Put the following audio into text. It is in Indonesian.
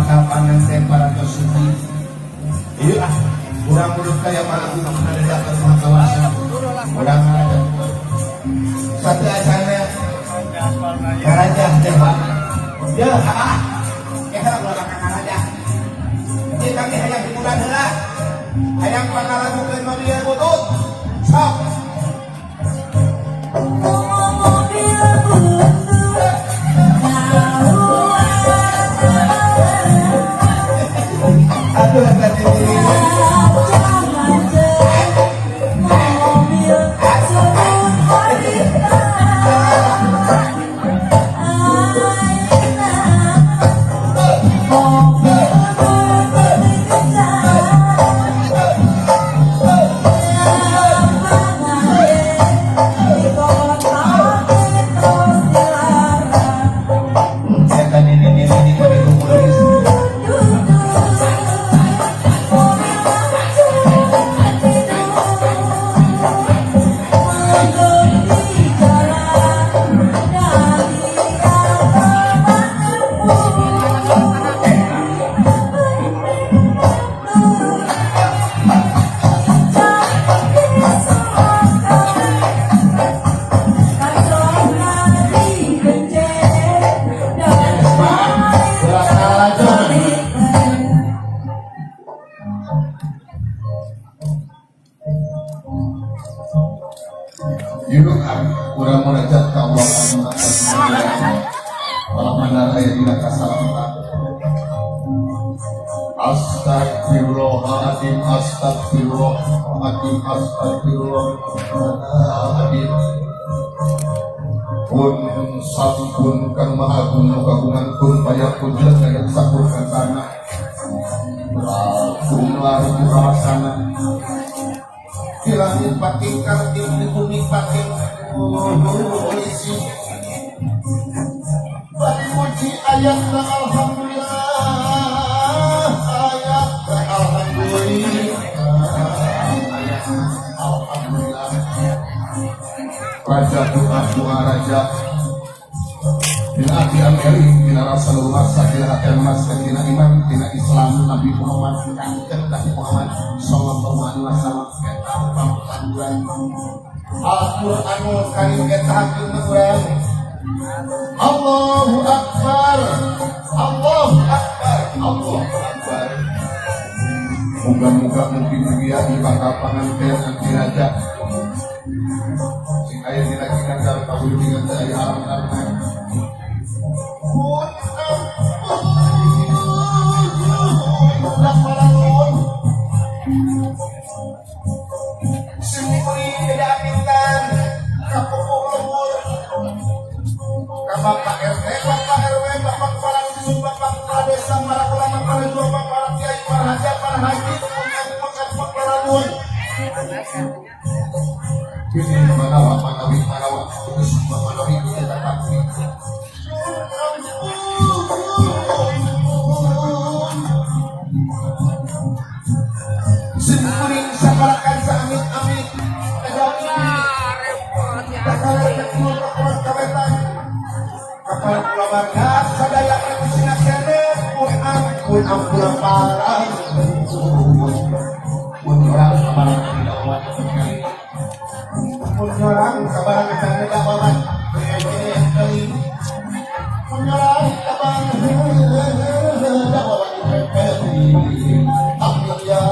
bakal panganten para tosuki. Iya ah, kurang menurut kaya para guru ada dapat sama kawasan. Kurang ada. Satu acaranya Karajah Dewa. Ya, kita belakang Karajah. Jadi kami hayang dimulan heula. Hayang pangalamukeun mobil butut. Sok. Aduh, kurang munajat ka Allah Alhamdulillah ayat dina kasalamatan. Astagfirullahaladzim, astagfirullahaladzim, astagfirullahaladzim. Pun sampun kang maha guna kagungan pun payapun jelas yang sakur ke tanah. Jumlah kawasan di langit paking karting di bumi paking polisi. Puji ayat alhamdulillah, ayat alhamdulillah. Raja doa raja. Bila hati ameri, bila rasa luas, bila hati emas, bila iman, bila Islam, Nabi Muhammad, Nabi Muhammad, Sallallahu Alaihi Wasallam, kita panggilan Al-Quranul Karim kita hakim Allahu Akbar, Allahu Akbar, Allahu Akbar. Moga-moga mungkin dia di bakal pengantin nanti raja. Sing ayah dina dari kabul dengan saya alam-alam. Bapak RT, Bapak RW, Bapak Kepala Dusun, Bapak Kepala Desa, para ulama, para ulama, para kiai, para haji, para haji, para luar. Ini manawa, terus manawi kita takwi. Sekuring sabarakan samit amit, kapal keluarga sadaya sina kene pun ampun parah pun orang kabaran tidak kuat pun orang kabaran tidak kuat pun orang kabaran tidak kuat ya